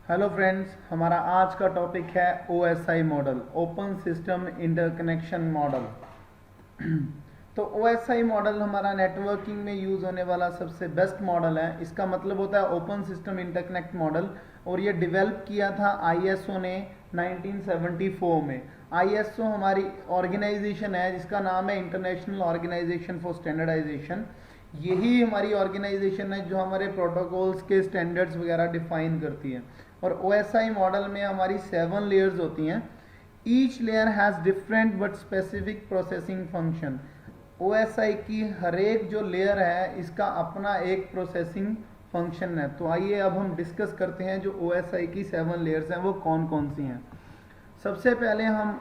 Hello friends, हमारा आज का टॉपिक है OSI model, open system interconnection model. तो OSI मॉडल हमारा नेटवर्किंग में यूज़ होने वाला सबसे बेस्ट मॉडल है। इसका मतलब होता है ओपन सिस्टम इंटरकनेक्ट मॉडल, और ये डेवलप किया था ISO ने 1974 में। ISO हमारी ऑर्गेनाइजेशन है जिसका नाम है इंटरनेशनल ऑर्गेनाइजेशन फॉर स्टैंडर्डाइजेशन। यही हमारी ऑर्गेनाइजेशन है जो हमारे प्रोटोकॉल्स के स्टैंडर्ड्स वगैरह डिफाइन करती है। और OSI मॉडल में हमारी 7 लेयर्स होती हैं। Each layer has different but specific processing function. OSI की हर एक जो लेयर है इसका अपना एक प्रोसेसिंग फंक्शन है। तो आइए अब हम डिस्कस करते हैं जो OSI की 7 लेयर्स हैं वो कौन कौन सी हैं। सबसे पहले हम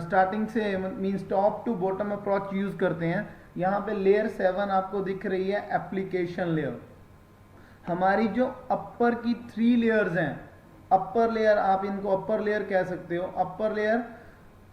स्टार्टिंग से means top to bottom approach use करते हैं। यहाँ पे लेयर 7 आपको दिख रही है, एप्लीकेशन लेयर। हमारी जो अपर की 3 लेयर्स हैं, अपर लेयर आप इनको अपर लेयर कह सकते हो। Upper layer,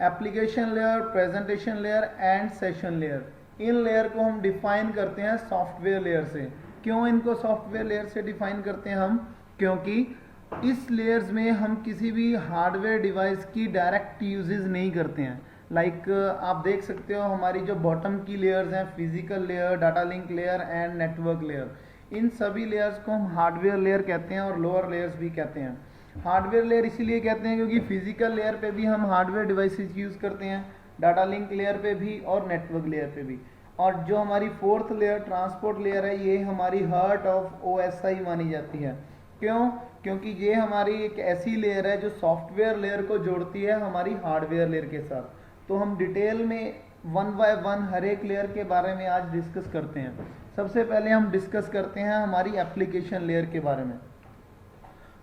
application layer, presentation layer and session layer. In layer को हम डिफाइन करते हैं सॉफ्टवेयर लेयर से। क्यों इनको सॉफ्टवेयर लेयर से डिफाइन करते हैं हम? क्योंकि इस लेयर्स में हम किसी भी हार्डवेयर डिवाइस की डायरेक्ट यूजेस नहीं करते हैं। लाइक आप देख सकते हो हमारी जो बॉटम की लेयर्स हैं, physical layer, data link layer and network layer, इन सभी लेयर्स को हम हार्डवेयर लेयर कहते हैं और लोअर लेयर्स भी कहते हैं। हार्डवेयर लेयर इसीलिए कहते हैं क्योंकि फिजिकल लेयर पे भी हम हार्डवेयर डिवाइसेस यूज़ करते हैं, डाटा लिंक लेयर पे भी और नेटवर्क लेयर पे भी। और जो हमारी 4th लेयर ट्रांसपोर्ट लेयर है, ये हमारी हार्ट ऑफ OSI मानी जाती है। क्यों? क्योंकि ये हमारी एक ऐसी लेयर है जो सॉफ्टवेयर लेयर को जोड़ती है हमारी हार्डवेयर लेयर के साथ। तो हम डिटेल में 1 बाय 1 हर एक लेयर के बारे में आज डिस्कस करते हैं। सबसे पहले हम डिस्कस करते हैं हमारी एप्लीकेशन लेयर के बारे में।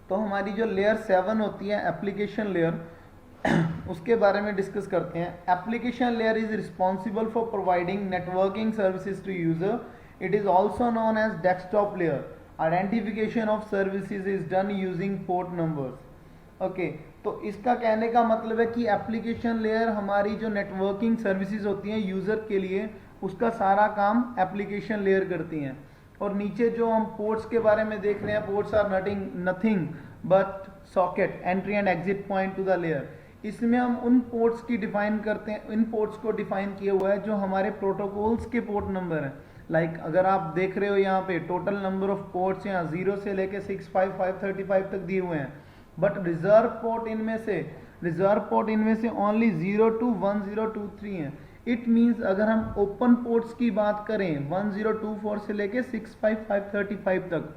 तो हमारी जो लेयर 7 होती है एप्लीकेशन लेयर, उसके बारे में डिस्कस करते हैं। Application layer is responsible for providing networking services to user. It is also known as desktop layer. Identification of services is done using port numbers. Okay, तो इसका कहने का मतलब है कि एप्लीकेशन लेयर हमारी जो नेटवर्किंग सर्विसेज होती हैं यूजर के लिए, उसका सारा काम एप्लीकेशन लेयर करती हैं। और नीचे जो हम पोर्ट्स के बारे में देख रहे हैं, ports are nothing but socket, entry and exit point to the layer. इसमें हम उन पोर्ट्स की डिफाइन करते हैं, इन पोर्ट्स को डिफाइन किया हुआ है जो हमारे प्रोटोकॉल्स के पोर्ट नंबर हैं। लाइक अगर आप देख रहे हो यहाँ पे टोटल नंबर ऑफ पोर्ट्स यहाँ 0 से लेके 65535 तक दिए हुए हैं, बट रिजर्व पोर्ट इनमें से ओनली 0 to 1023 हैं। इट मीन्स अगर हम ओपन पोर्ट्स की बात करें 1024 से लेके 65535 तक,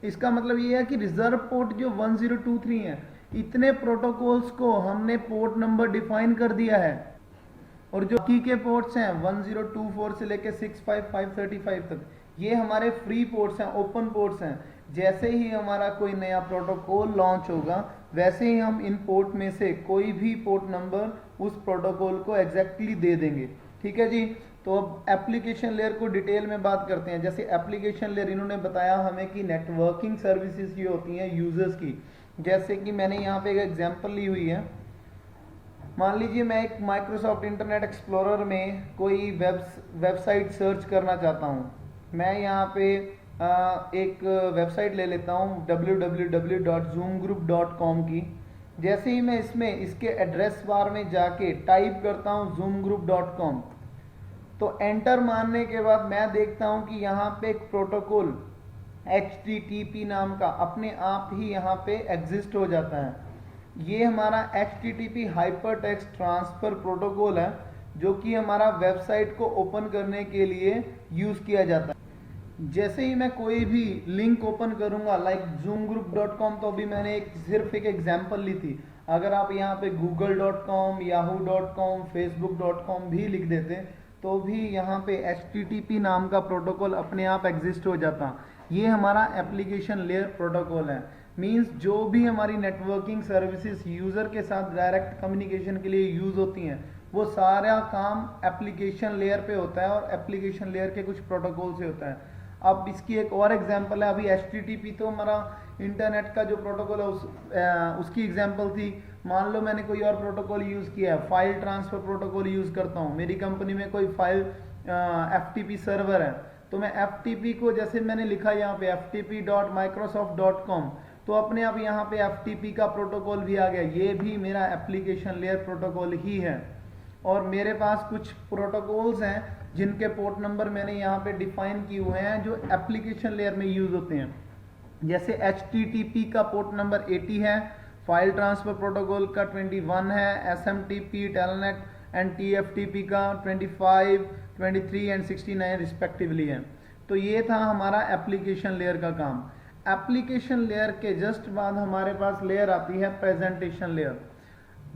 इसका मतलब ये है कि रिजर्व पोर्ट जो 1023 हैं, इतने प्रोटोकॉल्स को हमने पोर्ट नंबर डिफाइन कर दिया है। और जो की के पोर्ट्स हैं 1024 से लेके 65535 तक, ये हमारे फ्री पोर्ट्स हैं, ओपन पोर्ट्स हैं। जैसे ही हमारा कोई नया प्रोटोकॉल लॉन्च होगा, वैसे ही हम इन पोर्ट में से कोई भी पोर्ट नंबर उस प्रोटोकॉल को एग्जैक्टली दे देंगे। ठीक है जी। तो अब एप्लीकेशन लेयर को डिटेल में बात करते हैं। जैसे एप्लीकेशन लेयर इन्होंने बताया हमें कि नेटवर्किंग सर्विसेज ये होती हैं यूजर्स की। जैसे कि मैंने यहाँ पे एक एग्जांपल ली हुई है। मान लीजिए मैं एक माइक्रोसॉफ्ट इंटरनेट एक्सप्लोरर में कोई वेबसाइट सर्च करना चाहता हूँ। मैं यहाँ पे एक वेबसाइट ले लेता हूँ www.zoomgroup.com की। जैसे ही मैं इसमें इसके एड्रेस बार में जाके टाइप करता हूँ zoomgroup.com, तो एंटर मारने के बाद मैं देखता हूँ कि यहाँ पे एक प्रोटोकॉल HTTP नाम का अपने आप ही यहाँ पे एग्जिस्ट हो जाता है। ये हमारा HTTP hyper text transfer protocol है, जो कि हमारा वेबसाइट को ओपन करने के लिए यूज़ किया जाता है। जैसे ही मैं कोई भी लिंक ओपन करूंगा, लाइक zoomgroup.com, तो अभी मैंने सिर्फ एक एग्जांपल ली थी। अगर आप यहाँ पे google.com, yahoo.com, facebook.com भी लिख देते तो भी यहाँ पे HTTP नाम का प्रोटोकॉल अपने आप एग्जिस्ट हो जाता। ये हमारा एप्लीकेशन लेयर प्रोटोकॉल है। मीन्स जो भी हमारी नेटवर्किंग सर्विसेज यूज़र के साथ डायरेक्ट कम्युनिकेशन के लिए यूज़ होती हैं, वो सारा काम एप्लीकेशन लेयर पे होता है और एप्लीकेशन लेयर के कुछ प्रोटोकॉल से होता है। अब इसकी एक और एग्जांपल है। अभी HTTP तो हमारा इंटरनेट का जो प्रोटोकॉल है उसकी एग्जांपल थी। मान लो मैंने कोई और प्रोटोकॉल यूज़ किया है, फाइल ट्रांसफ़र प्रोटोकॉल यूज़ करता हूँ। मेरी कंपनी में कोई फाइल FTP सर्वर है, तो मैं FTP को, जैसे मैंने लिखा यहाँ पे ftp.microsoft.com, तो अपने आप यहाँ पे FTP का प्रोटोकॉल भी आ गया, ये भी मेरा एप्लीकेशन लेयर प्रोटोकॉल ही है। और मेरे पास कुछ प्रोटोकॉल्स हैं जिनके पोर्ट नंबर मैंने यहाँ पे डिफाइन किए हुए हैं जो एप्लीकेशन लेयर में यूज होते हैं। जैसे HTTP का पोर्ट नंबर 80 है, फाइल ट्रांसफर प्रोटोकॉल का 21 है, SMTP, टेलनेट एंड TFTP का 25, 23 एंड 69 रिस्पेक्टिवली है। तो ये था हमारा एप्लीकेशन लेयर का काम। एप्लीकेशन लेयर के जस्ट बाद हमारे पास लेयर आती है प्रेजेंटेशन लेयर।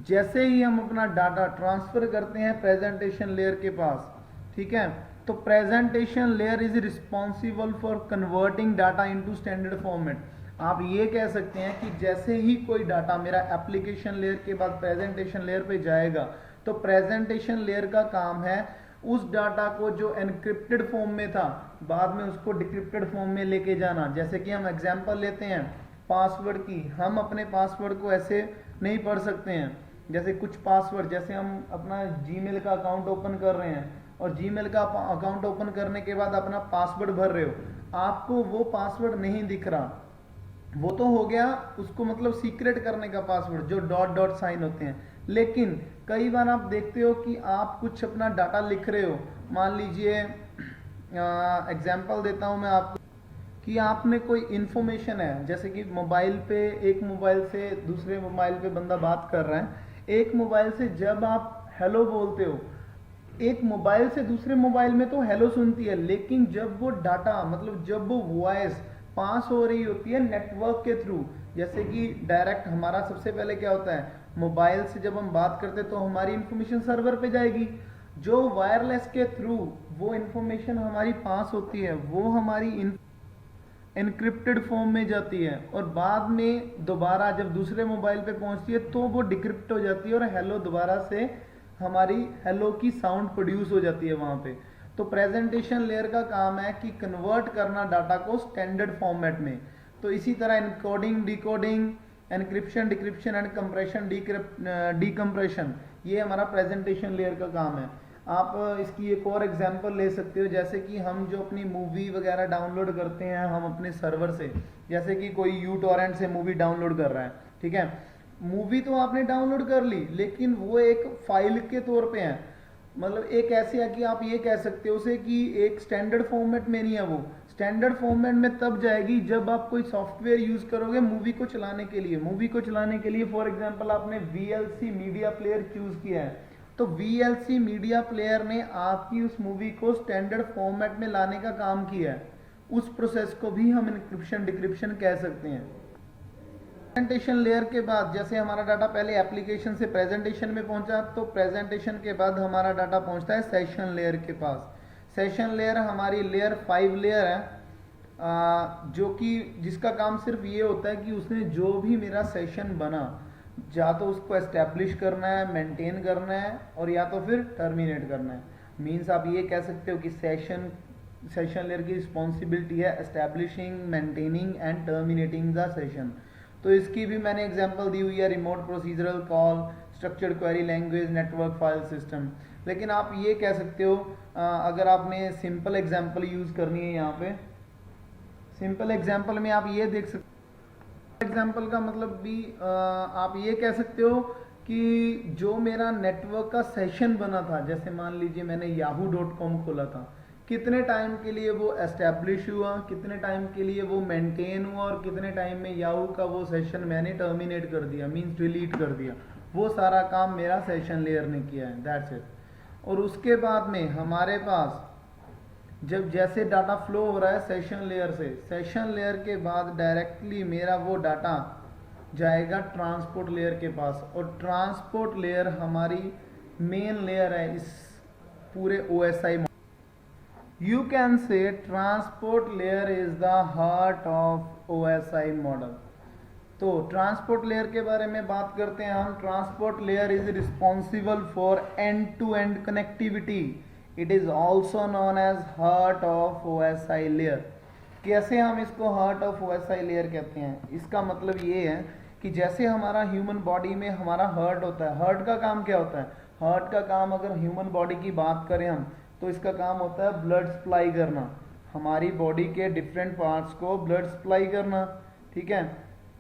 जैसे ही हम अपना डाटा ट्रांसफर करते हैं प्रेजेंटेशन लेयर के पास, ठीक है, तो presentation layer is responsible for converting data into standard format. आप ये कह सकते हैं कि जैसे ही कोई डाटा मेरा एप्लीकेशन लेयर के बाद प्रेजेंटेशन लेयर पे जाएगा, तो प्रेजेंटेशन लेयर का काम है उस डाटा को जो एनक्रिप्टेड फॉर्म में था बाद में उसको डिक्रिप्टेड फॉर्म में लेके जाना। जैसे कि हम एग्जांपल लेते हैं पासवर्ड की, हम अपने पासवर्ड को ऐसे नहीं पढ़ सकते हैं। जैसे कुछ पासवर्ड, जैसे हम अपना जीमेल का अकाउंट ओपन कर रहे हैं और जीमेल का अकाउंट ओपन करने के बाद अपना पासवर्ड भर रहे हो, आपको वो पासवर्ड नहीं दिख रहा, वो तो हो गया उसको मतलब सीक्रेट करने का पासवर्ड जो डॉट डॉट साइन होते हैं। लेकिन कई बार आप देखते हो कि आप कुछ अपना डाटा लिख रहे हो, मान लीजिए एग्जांपल देता हूं मैं आपको कि आपने कोई इंफॉर्मेशन है, जैसे कि मोबाइल पे, एक मोबाइल से दूसरे मोबाइल पे बंदा बात कर रहा है, एक मोबाइल से जब आप हेलो बोलते हो, एक मोबाइल से दूसरे मोबाइल में तो हेलो सुनती है, लेकिन जब वो डाटा मतलब जब वो वॉइस पास हो रही होती है नेटवर्क के थ्रू, जैसे कि डायरेक्ट हमारा सबसे पहले क्या होता है, मोबाइल से जब हम बात करते हैं तो हमारी इंफॉर्मेशन सर्वर पे जाएगी, जो वायरलेस के थ्रू वो इंफॉर्मेशन हमारी पास होती है वो हमारी एनक्रिप्टेड फॉर्म में जाती है और बाद में दोबारा जब दूसरे मोबाइल पे पहुंचती है तो वो डिक्रिप्ट हो जाती है और हेलो दोबारा से हमारी हेलो की साउंड प्रोड्यूस हो जाती है वहां पे। तो प्रेजेंटेशन लेयर का काम है कि कन्वर्ट करना डाटा को स्टैंडर्ड फॉर्मेट में। तो इसी तरह encoding, decoding, encryption, decryption and compression, decompression, ये हमारा प्रेजेंटेशन लेयर का काम है। आप इसकी एक और एग्जांपल ले सकते हो, जैसे कि हम जो अपनी मूवी वगैरह डाउनलोड करते हैं हम अपने सर्वर से, जैसे कि कोई यूटोरेंट से मूवी डाउनलोड कर रहा है, ठीक है, मूवी तो आपने डाउनलोड कर ली लेकिन वो एक फाइल के तौर पे है, मतलब एक ऐसे है कि आप ये कह सकते हो उसे कि एक स्टैंडर्ड फॉर्मेट में नहीं है। वो स्टैंडर्ड फॉर्मेट में तब जाएगी जब आप कोई सॉफ्टवेयर यूज करोगे मूवी को चलाने के लिए। मूवी को चलाने के लिए फॉर एग्जांपल आपने VLC मीडिया प्लेयर चूज किया है, तो VLC मीडिया प्लेयर ने आपकी उस मूवी को स्टैंडर्ड फॉर्मेट में लाने का काम किया है। उस प्रोसेस को भी हम इनक्रिप्शन डिक्रिप्शन कह सकते हैं। प्रेजेंटेशन लेयर के बाद जैसे हमारा डाटा पहले एप्लीकेशन से प्रेजेंटेशन में पहुंचा, तो प्रेजेंटेशन के बाद हमारा डाटा पहुंचता है सेशन लेयर के पास। सेशन लेयर हमारी लेयर 5 लेयर है, जो कि जिसका काम सिर्फ ये होता है कि उसने जो भी मेरा सेशन बना या तो उसको एस्टेब्लिश करना है, मेंटेन करना है और या तो फिर टर्मिनेट करना है। मीन्स आप ये कह सकते हो कि सेशन लेयर की रिस्पॉन्सिबिलिटी है establishing, maintaining and terminating the session. तो इसकी भी मैंने एग्जांपल दी हुई है, remote procedural call, structured query language, network file system. लेकिन आप ये कह सकते हो अगर आपने सिंपल एग्जांपल यूज करनी है, यहाँ पे सिंपल एग्जांपल में आप ये देख सकते हो, एग्जांपल का मतलब भी आप ये कह सकते हो कि जो मेरा नेटवर्क का सेशन बना था, जैसे मान लीजिए मैंने yahoo.com खोला था, कितने टाइम के लिए वो एस्टेब्लिश हुआ, कितने टाइम के लिए वो मेंटेन हुआ और कितने टाइम में याहू का वो सेशन मैंने टर्मिनेट कर दिया, मींस डिलीट कर दिया, वो सारा काम मेरा सेशन लेयर ने किया है, दैट्स इट। और उसके बाद में हमारे पास जब जैसे डाटा फ्लो हो रहा है सेशन लेयर से, सेशन लेयर के बाद डायरेक्टली मेरा वो डाटा जाएगा ट्रांसपोर्ट लेयर के पास, और ट्रांसपोर्ट लेयर हमारी मेन लेयर है इस पूरे OSI। You can say transport layer is the heart of OSI model। तो ट्रांसपोर्ट लेयर के बारे में बात करते हैं हम। Transport layer is responsible for end to end connectivity. It is also known as heart of OSI layer. कैसे हम इसको हार्ट ऑफ OSI लेयर कहते हैं? इसका मतलब ये है कि जैसे हमारा ह्यूमन बॉडी में हमारा हार्ट होता है, हार्ट का काम क्या होता है? हार्ट का काम अगर ह्यूमन बॉडी की बात करें हम, तो इसका काम होता है ब्लड सप्लाई करना, हमारी बॉडी के डिफरेंट पार्ट्स को ब्लड सप्लाई करना, ठीक है।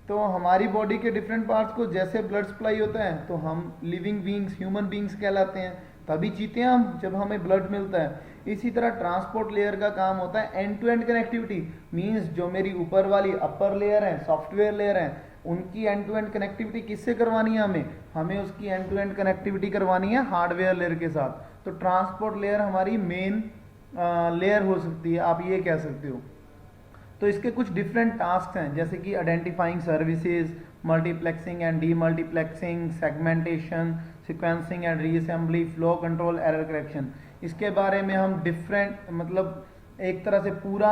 तो हमारी बॉडी के डिफरेंट पार्ट्स को जैसे ब्लड सप्लाई होता है तो हम लिविंग बींग्स, ह्यूमन बींग्स कहलाते हैं, तभी जीते हैं हम जब हमें ब्लड मिलता है। इसी तरह ट्रांसपोर्ट लेयर का काम होता है end to end connectivity, means जो मेरी ऊपर वाली अपर लेयर है, सॉफ्टवेयर लेयर है, उनकी एंड टू एंड कनेक्टिविटी किससे करवानी है हमें उसकी एंड टू एंड कनेक्टिविटी करवानी है हार्डवेयर लेयर के साथ। तो ट्रांसपोर्ट लेयर हमारी मेन लेयर हो सकती है, आप ये कह सकते हो। तो इसके कुछ डिफरेंट टास्क हैं, जैसे कि identifying services, multiplexing and demultiplexing, segmentation, sequencing and reassembly, flow control, error correction. इसके बारे में हम डिफरेंट मतलब एक तरह से पूरा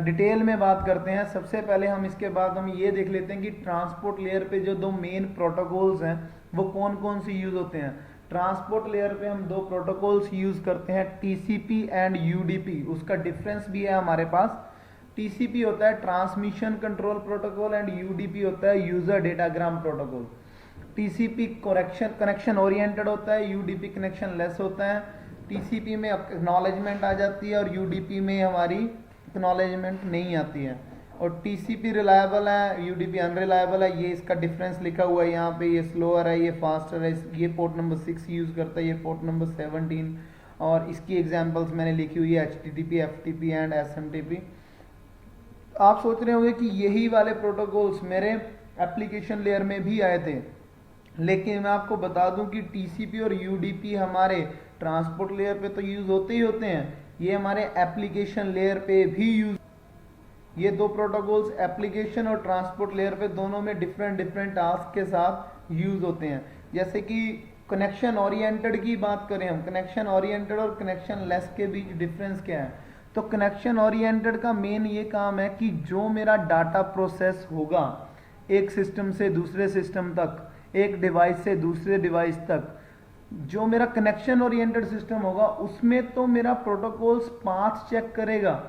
डिटेल में बात करते हैं। सबसे पहले हम इसके बाद हम ये देख लेते हैं कि ट्रांसपोर्ट लेयर पे जो दो मेन प्रोटोकॉल्स हैं वो कौन कौन से यूज होते हैं। ट्रांसपोर्ट लेयर पे हम दो प्रोटोकॉल्स यूज करते हैं, टीसीपी एंड यूडीपी। उसका डिफरेंस भी है हमारे पास। टीसीपी होता है transmission control protocol and UDP होता है user datagram protocol. TCP connection oriented होता है, यूडीपी कनेक्शन लेस होता है। टीसीपी में एक्नॉलेजमेंट आ जाती है और यूडीपी में हमारी एक्नॉलेजमेंट नहीं आती है। और टीसीपी रिलायबल है, यूडीपी अनरिलायबल है। ये इसका डिफरेंस लिखा हुआ है यहाँ पे, ये स्लोअर है, ये फास्टर है। ये पोर्ट नंबर 6 यूज करता है, ये पोर्ट नंबर 17। और इसकी एग्जांपल्स मैंने लिखी हुई है HTTP, FTP एंड SMTP। आप सोच रहे होंगे कि यही वाले प्रोटोकॉल्स मेरे एप्लीकेशन लेयर में भी आए थे, लेकिन मैं आपको बता दूं कि टीसीपी और यूडीपी हमारे ट्रांसपोर्ट लेयर पे तो यूज होते ही होते हैं, ये हमारे एप्लीकेशन लेयर पे भी यूज। ये दो प्रोटोकॉल्स एप्लीकेशन और ट्रांसपोर्ट लेयर पे दोनों में डिफरेंट डिफरेंट टास्क के साथ यूज होते हैं। जैसे कि कनेक्शन ओरिएंटेड की बात करें हम, कनेक्शन ओरिएंटेड और कनेक्शन लेस के बीच डिफरेंस क्या है। तो कनेक्शन ओरिएंटेड का मेन ये काम है कि जो मेरा डाटा प्रोसेस होगा एक सिस्टम से दूसरे सिस्टम तक, एक डिवाइस से दूसरे डिवाइस तक, जो मेरा कनेक्शन ओरिएंटेड सिस्टम होगा उसमें तो मेरा प्रोटोकॉल्स पाथ चेक करेगा,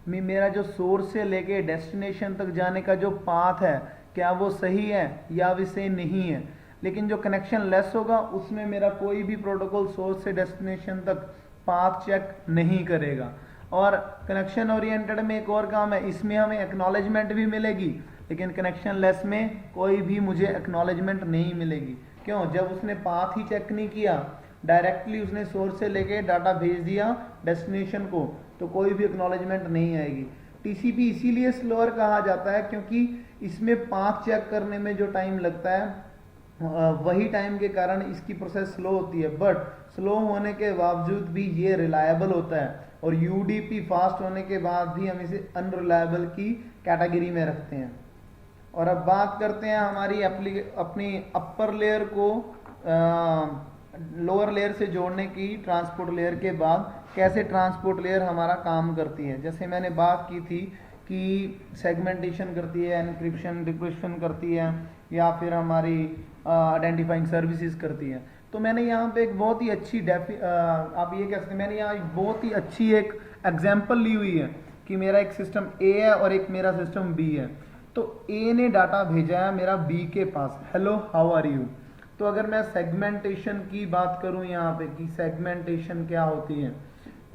मेरा जो सोर्स से लेके डेस्टिनेशन तक जाने का जो पाथ है क्या वो सही है या वैसे नहीं है। लेकिन जो कनेक्शन लेस होगा उसमें मेरा कोई भी प्रोटोकॉल सोर्स से डेस्टिनेशन तक पाथ चेक नहीं करेगा। और कनेक्शन ओरिएंटेड में एक और काम है, इसमें हमें एक्नॉलेजमेंट भी मिलेगी, लेकिन कनेक्शन लेस में कोई भी मुझे एक्नॉलेजमेंट नहीं मिलेगी। क्यों? जब उसने पाथ ही चेक नहीं किया, डायरेक्टली उसने सोर्स से लेके डाटा भेज दिया डेस्टिनेशन को, तो कोई भी एक्नॉलेजमेंट नहीं आएगी। टीसीपी इसीलिए स्लोअर कहा जाता है क्योंकि इसमें पाथ चेक करने में जो टाइम लगता है वही टाइम के कारण इसकी प्रोसेस स्लो होती है, बट स्लो होने के बावजूद भी ये रिलायबल होता है। और यूडीपी फास्ट होने के बाद भी हम इसे अनरिलायबल की कैटेगरी में रखते हैं। और अब बात करते हैं हमारी अपनी अपर लेयर को लोअर लेयर से जोड़ने की ट्रांसपोर्ट लेयर के बाद कैसे ट्रांसपोर्ट लेयर हमारा काम करती है। जैसे मैंने बात की थी कि सेगमेंटेशन करती है, एनक्रिप्शन डिक्रिप्शन करती है, या फिर हमारी आइडेंटिफाइंग सर्विसेज करती है। तो मैंने यहाँ पे एक बहुत ही अच्छी आप ये कह सकते हैं, मैंने यहाँ एक बहुत ही अच्छी एक एग्जाम्पल ली हुई है कि मेरा एक सिस्टम ए है और एक मेरा सिस्टम बी है। तो ए ने डाटा भेजा है मेरा बी के पास, हेलो हाउ आर यू। तो अगर मैं सेगमेंटेशन की बात करूं यहाँ पे कि सेगमेंटेशन क्या होती है,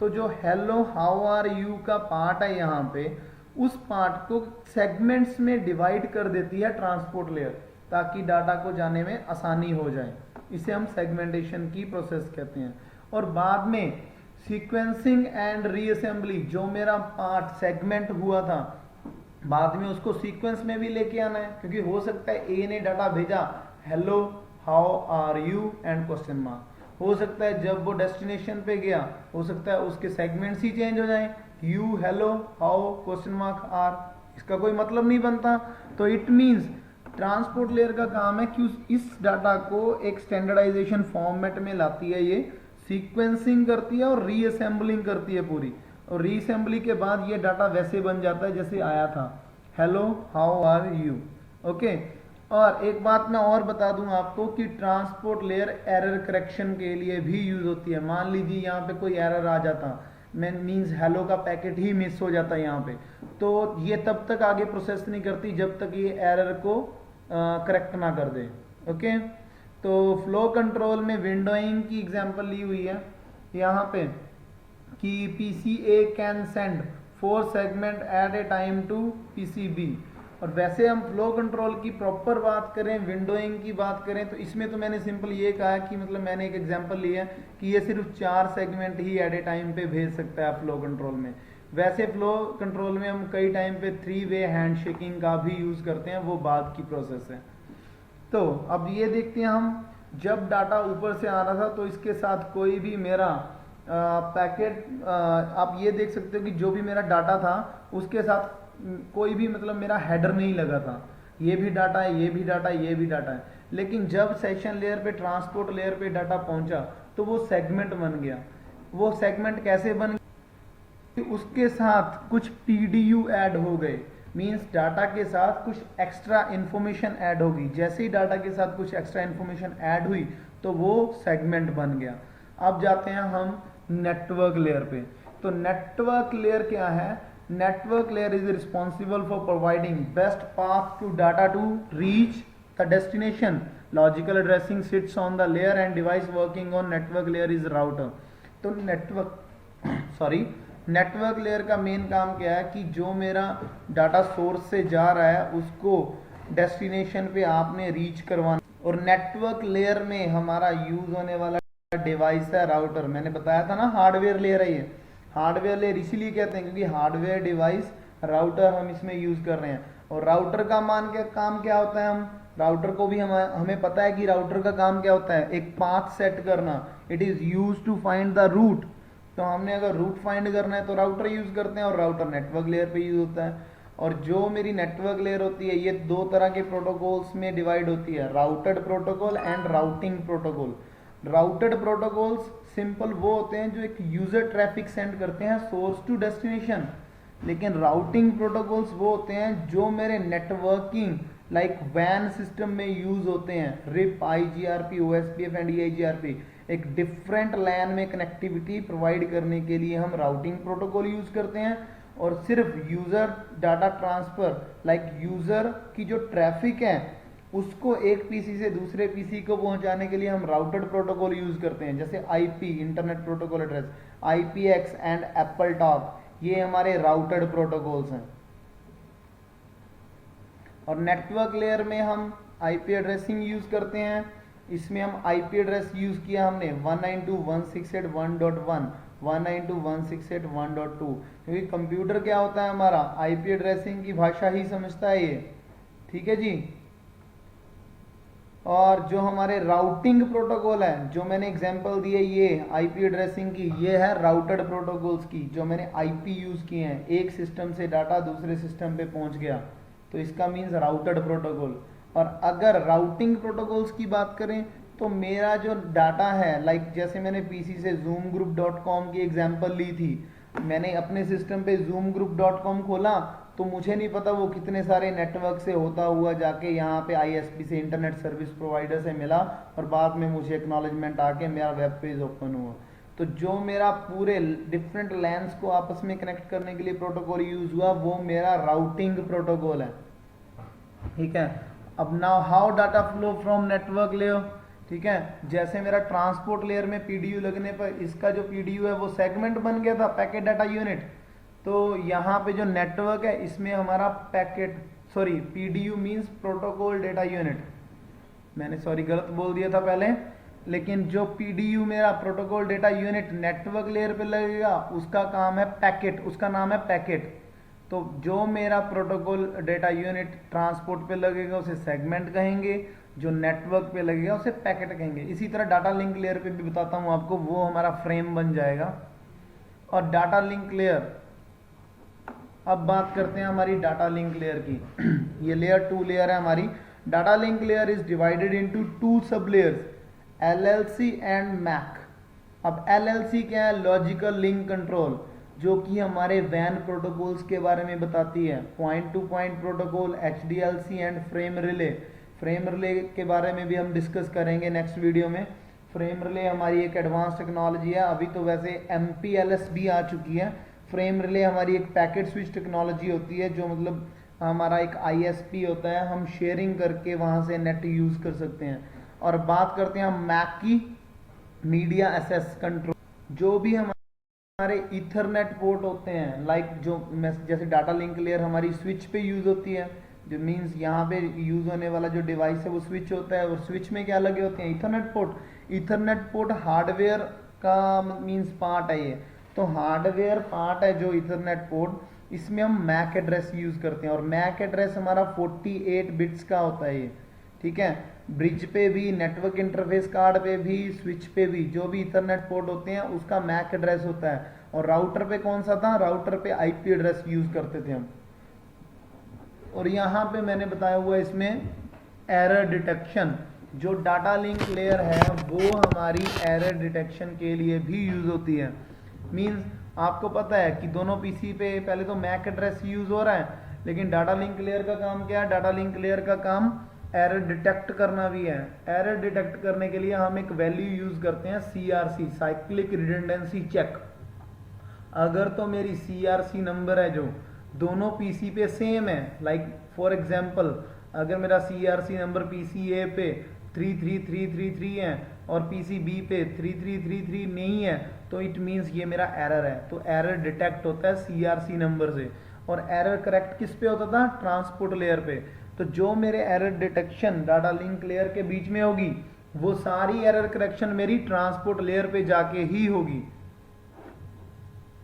तो जो हेलो हाउ आर यू का पार्ट है यहाँ पे, उस पार्ट को सेगमेंट्स में डिवाइड कर देती है ट्रांसपोर्ट लेयर, ताकि डाटा को जाने में आसानी हो जाए। इसे हम सेगमेंटेशन की प्रोसेस कहते हैं। और बाद में सीक्वेंसिंग एंड रीअसेंबली, जो मेरा पार्ट सेगमेंट हुआ था बाद में उसको सीक्वेंस में भी लेके आना है, क्योंकि हो सकता है ए ने डाटा भेजा hello how are you and question mark, हो सकता है जब वो डेस्टिनेशन पे गया हो सकता है उसके सेगमेंट्स ही चेंज हो जाएं, you hello how question mark are, इसका कोई मतलब नहीं बनता। तो इट मींस ट्रांसपोर्ट लेयर का काम है कि इस डाटा को एक स्टैंडर्डाइजेशन फॉर्मेट में लाती है, ये सीक्वेंसिंग करती है और रीअसेंबलिंग करती है पूरी, और रीअसेंबली के बाद ये डाटा वैसे बन जाता है जैसे आया था, hello how are you. Okay, और एक बात मैं और बता दूं आपको कि ट्रांसपोर्ट लेयर एरर करेक्शन के लिए भी यूज होती है। मान लीजिए यहाँ पे कोई एरर आ जाता, मीन्स हेलो का पैकेट ही मिस हो जाता है यहाँ पे, तो ये तब तक आगे प्रोसेस नहीं करती जब तक ये एरर को करेक्ट ना कर दे। ओके, तो फ्लो कंट्रोल में विंडोइंग की एग्जांपल ली हुई है यहाँ पे कि PCA can send 4 segment at a time to PCB, और वैसे हम फ्लो कंट्रोल की प्रॉपर बात करें, विंडोइंग की बात करें, तो इसमें तो मैंने सिंपल ये कहा कि मतलब मैंने एक एग्जांपल लिया है कि ये सिर्फ 4 सेगमेंट ही एट ए टाइम पे भेज सकता है फ्लो कंट्रोल में। वैसे फ्लो कंट्रोल में हम कई टाइम पे 3 वे हैंड शेकिंग का भी यूज करते हैं, वो बाद की प्रोसेस है। तो अब ये देखते हैं हम, जब डाटा ऊपर से आ रहा था तो इसके साथ कोई भी मेरा पैकेट, आप ये देख सकते हो कि जो भी मेरा डाटा था उसके साथ कोई भी मतलब मेरा हेडर नहीं लगा था। ये भी डाटा है, ये भी डाटा है, ये भी डाटा है। लेकिन जब सेशन लेयर पे, ट्रांसपोर्ट लेयर पे डाटा पहुंचा तो वो सेगमेंट बन गया। वो सेगमेंट कैसे बन गया? उसके साथ कुछ पीडीयू ऐड हो गए, मींस डाटा के साथ कुछ एक्स्ट्रा इंफॉर्मेशन ऐड होगी। जैसे ही डाटा के साथ कुछ एक्स्ट्रा इंफॉर्मेशन ऐड हुई तो वो सेगमेंट बन गया। अब जाते हैं हम नेटवर्क लेयर पे। तो नेटवर्क लेयर क्या है? Network layer is responsible for providing best path to data to reach the destination. Logical addressing sits on the layer and device working on network layer is router. तो network layer का main काम क्या है कि जो मेरा data source से जा रहा है उसको डेस्टिनेशन पे आपने रीच करवाना। और नेटवर्क लेयर में हमारा यूज होने वाला डिवाइस है राउटर। मैंने बताया था ना, हार्डवेयर लेयर है ये। हार्डवेयर लेयर इसीलिए कहते हैं क्योंकि हार्डवेयर डिवाइस राउटर हम इसमें यूज कर रहे हैं। और राउटर का काम क्या होता है? हम राउटर को भी हमें पता है कि राउटर का काम क्या होता है, एक पाथ सेट करना। It is use to find the route. तो हमने अगर रूट फाइंड करना है तो राउटर यूज करते हैं, और राउटर नेटवर्क लेयर पे यूज होता है। और जो मेरी नेटवर्क लेयर होती है ये 2 तरह के प्रोटोकॉल्स में डिवाइड होती है, routed protocol and routing protocol. Routed protocols simple वो होते हैं जो एक यूजर ट्रैफिक सेंड करते हैं सोर्स टू डेस्टिनेशन। लेकिन राउटिंग प्रोटोकॉल्स वो होते हैं जो मेरे नेटवर्किंग लाइक वैन सिस्टम में यूज होते हैं। रिप, आईजीआरपी, ओएसपीएफ एंड ईआईजीआरपी, एक डिफरेंट लैन में कनेक्टिविटी प्रोवाइड करने के लिए हम राउटिंग प्रोटोकॉल यूज करते हैं। और सिर्फ user data transfer like user की जो ट्रैफिक है उसको एक पीसी से दूसरे पीसी को पहुंचाने के लिए हम राउटेड प्रोटोकॉल यूज करते हैं। जैसे IP, internet protocol address, IPX and Apple talk, ये हमारे राउटेड प्रोटोकॉल्स हैं। और नेटवर्क लेयर में हम आईपी एड्रेसिंग यूज करते हैं। इसमें हम आईपी एड्रेस यूज किया हमने 192.168.1.1, 192.168.1.2, क्योंकि कंप्यूटर क्या होता है हमारा, आईपी एड्रेसिंग की भाषा ही समझता है ये। ठीक है जी। और जो हमारे राउटिंग प्रोटोकॉल है, जो मैंने एग्जांपल दिए ये आईपी एड्रेसिंग की, ये है राउटेड प्रोटोकॉल्स की, जो मैंने आईपी यूज किए हैं। एक सिस्टम से डाटा दूसरे सिस्टम पे पहुंच गया तो इसका मीन्स राउटेड प्रोटोकॉल। और अगर राउटिंग प्रोटोकॉल्स की बात करें तो मेरा जो डाटा है, लाइक जैसे मैंने पीसी से zoomgroup.com की एग्जांपल ली थी, मैंने अपने सिस्टम पे zoomgroup.com खोला तो मुझे नहीं पता वो कितने सारे नेटवर्क से होता हुआ जाके यहाँ पे आईएसपी से, इंटरनेट सर्विस प्रोवाइडर से मिला, और बाद में मुझे एक्नॉलेजमेंट आके मेरा वेब पेज ओपन हुआ। तो जो मेरा पूरे डिफरेंट लैंस को आपस में कनेक्ट करने के लिए प्रोटोकॉल यूज हुआ वो मेरा राउटिंग प्रोटोकॉल है। ठीक है। अब now how data flow from network layer. ठीक है, जैसे मेरा ट्रांसपोर्ट लेयर में पीडीयू लगने पर इसका जो पीडीयू है वो सेगमेंट बन गया था, पैकेट डाटा यूनिट। तो यहाँ पे जो नेटवर्क है इसमें हमारा PDU means protocol data unit. मैंने गलत बोल दिया था पहले, लेकिन जो पीडीयू मेरा protocol data unit network layer पे लगेगा उसका काम है पैकेट, उसका नाम है पैकेट। तो जो मेरा प्रोटोकॉल डेटा यूनिट ट्रांसपोर्ट पे लगेगा उसे सेगमेंट कहेंगे, जो नेटवर्क पे लगेगा उसे पैकेट कहेंगे। इसी तरह डाटा लिंक लेयर पे भी बताता हूं आपको, वो हमारा फ्रेम बन जाएगा। और डाटा लिंक लेयर, अब बात करते हैं हमारी डाटा लिंक लेयर की। ये लेयर 2 लेयर है हमारी। Data link layer is divided into 2 सब लेयर्स, एलएलसी एंड मैक। अब एलएलसी क्या है? लॉजिकल लिंक कंट्रोल, जो कि हमारे वैन प्रोटोकॉल्स के बारे में बताती है। Point to point protocol, HDLC and frame relay. Frame relay के बारे में भी हम डिस्कस करेंगे नेक्स्ट वीडियो में। फ्रेम रिले हमारी एक एडवांस टेक्नोलॉजी है, अभी तो वैसे एमपीएलएस भी आ चुकी है। फ्रेम रिले हमारी एक पैकेट स्विच टेक्नोलॉजी होती है, जो मतलब हमारा एक आईएसपी होता है, हम शेयरिंग करके वहां से नेट यूज कर सकते हैं। और बात करते हैं हम मैक की, मीडिया एक्सेस कंट्रोल। जो भी हमारे इथरनेट पोर्ट होते हैं, लाइक जो जैसे डाटा लिंक लेयर हमारी स्विच पे यूज होती है, जो मीन्स यहाँ पे यूज होने वाला जो डिवाइस है वो स्विच होता है, और स्विच में क्या लगे होते हैं, Ethernet port. Ethernet port hardware का मीन्स पार्ट है ये, तो हार्डवेयर पार्ट है जो ईथरनेट पोर्ट, इसमें हम मैक एड्रेस यूज करते हैं, और मैक एड्रेस हमारा 48 बिट्स का होता है ये, ठीक है। ब्रिज पे भी, नेटवर्क इंटरफेस कार्ड पे भी, स्विच पे भी, जो भी ईथरनेट पोर्ट होते हैं उसका मैक एड्रेस होता है। और राउटर पे कौन सा था, राउटर पे आईपी एड्रेस यूज करते थे हम। और यहाँ पे मैंने बताया हुआ इसमें एरर डिटेक्शन, जो डाटा लिंक लेयर है वो हमारी एरर डिटेक्शन के लिए भी यूज होती है। मींस आपको पता है कि दोनों पीसी पे पहले तो मैक एड्रेस यूज हो रहा है, लेकिन डाटा लिंक लेयर का काम क्या है, डाटा लिंक लेयर का काम एरर डिटेक्ट करना भी है। एरर डिटेक्ट करने के लिए हम एक वैल्यू यूज करते हैं CRC, साइक्लिक रिडंडेंसी चेक। अगर तो मेरी CRC नंबर है जो दोनों पीसी पे सेम है, लाइक फॉर एग्जांपल अगर मेरा CRC नंबर पीसी ए पे 33333 है और पीसी बी पे 3333 नहीं है, तो इट मींस ये मेरा एरर है। तो एरर डिटेक्ट होता है CRC नंबर से। और एरर करेक्ट किस पे होता था, ट्रांसपोर्ट लेयर पे। तो जो मेरे error detection data link layer के बीच में होगी, वो सारी एरर करेक्शन मेरी ट्रांसपोर्ट लेयर पे जाके ही होगी।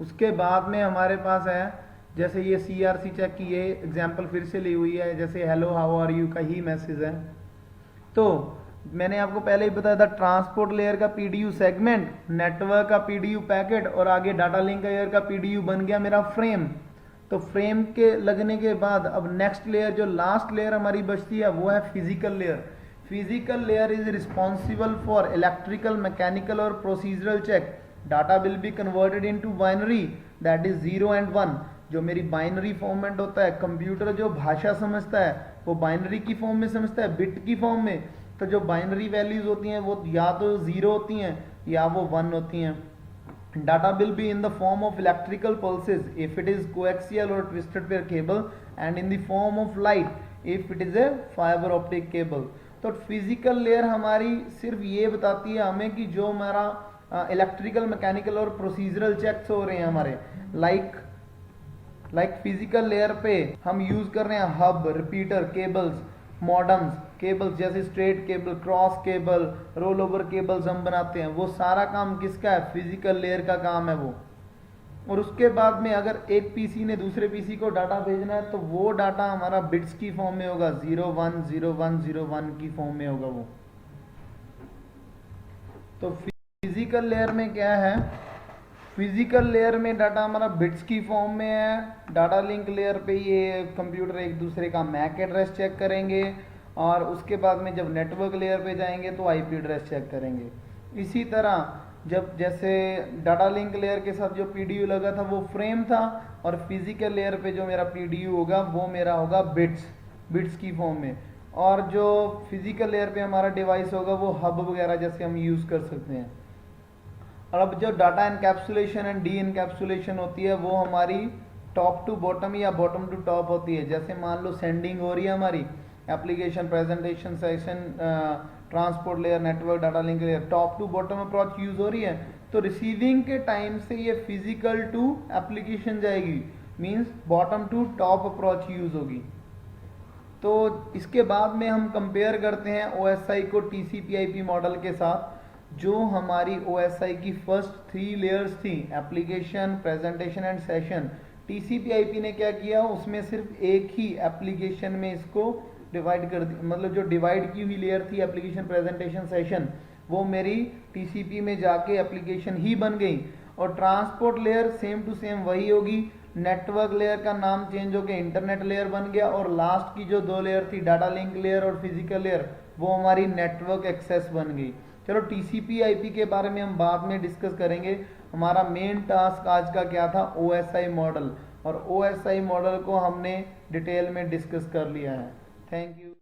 उसके बाद में हमारे पास है, जैसे ये CRC चेक की ये एग्जांपल फिर से ली हुई है, जैसे हेलो हाउ आर यू का ही मैसेज है। तो मैंने आपको पहले ही बताया था, ट्रांसपोर्ट लेयर का PDU सेगमेंट, नेटवर्क का PDU पैकेट, और आगे डाटा लिंक लेयर का PDU बन गया मेरा फ्रेम। तो फ्रेम के लगने के बाद अब नेक्स्ट लेयर, जो लास्ट लेयर हमारी बचती है, वो है physical layer. Physical layer is responsible for electrical, mechanical और procedural check. Data will be converted into binary, that is 0 and 1। जो मेरी बाइनरी फॉर्मेट होता है, कंप्यूटर जो भाषा समझता है वो बाइनरी की फॉर्म में समझता है, बिट की फॉर्म में। तो जो बाइनरी वैल्यूज होती हैं वो या तो 0 होती हैं या वो 1 होती हैं। Data will be in the form of electrical pulses if it is coaxial or twisted pair cable, and in the form of light if it is a fiber optic cable। तो फिजिकल लेयर हमारी सिर्फ ये बताती है हमें कि जो हमारा इलेक्ट्रिकल, मैकेनिकल और प्रोसीजरल चेक्स हो रहे हैं हमारे, लाइक फिजिकल लेयर पे हम यूज कर रहे हैं hub, repeater, cables, modems, cables जैसे straight cable, cross cable, roll over cables हम बनाते हैं। वो सारा काम किसका है, फिजिकल लेयर का काम है वो। और उसके बाद में अगर एक पीसी ने दूसरे पीसी को डाटा भेजना है, तो वो डाटा हमारा बिट्स की फॉर्म में होगा, 010101 की फॉर्म में होगा वो। तो फिजिकल लेयर में क्या है, फिजिकल लेयर में डाटा हमारा बिट्स की फॉर्म में है। डाटा लिंक लेयर पे ये कंप्यूटर एक दूसरे का मैक एड्रेस चेक करेंगे, और उसके बाद में जब नेटवर्क लेयर पे जाएंगे तो आईपी एड्रेस चेक करेंगे। इसी तरह जब जैसे डाटा लिंक लेयर के साथ जो PDU लगा था वो फ्रेम था, और फिजिकल लेयर पे जो मेरा PDU होगा वो मेरा होगा बिट्स की फॉर्म में। और जो फिजिकल लेयर पे हमारा डिवाइस होगा वो हब वगैरह जैसे हम यूज कर सकते हैं। और अब जो data encapsulation and D encapsulation होती है वो हमारी टॉप टू बॉटम या बॉटम टू टॉप होती है। जैसे मान लो सेंडिंग हो रही है हमारी, application, presentation, session, transport layer, network, data link layer, top to bottom approach use हो रही है, तो रिसीविंग के टाइम से ये फिजिकल टू एप्लीकेशन जाएगी, means bottom to top approach use होगी। तो इसके बाद में हम कंपेयर करते हैं OSI को TCP/IP मॉडल के साथ। जो हमारी OSI की फर्स्ट 3 लेयर्स थी, application, presentation and session, TCP/IP ने क्या किया, उसमें सिर्फ एक ही एप्लीकेशन में इसको डिवाइड कर दी। मतलब जो डिवाइड की हुई लेयर थी एप्लीकेशन, प्रेजेंटेशन, सेशन, वो मेरी TCP में जाके एप्लीकेशन ही बन गई। और transport layer same to same वही होगी। नेटवर्क लेयर का नाम चेंज होकर इंटरनेट लेयर बन गया, और लास्ट की जो 2 लेयर थी, डाटा लिंक लेयर और फिजिकल लेयर, वो हमारी नेटवर्क एक्सेस बन गई। चलो TCP/IP के बारे में हम बाद में डिस्कस करेंगे। हमारा मेन टास्क आज का क्या था, OSI मॉडल, और OSI मॉडल को हमने डिटेल में डिस्कस कर लिया है। Thank you.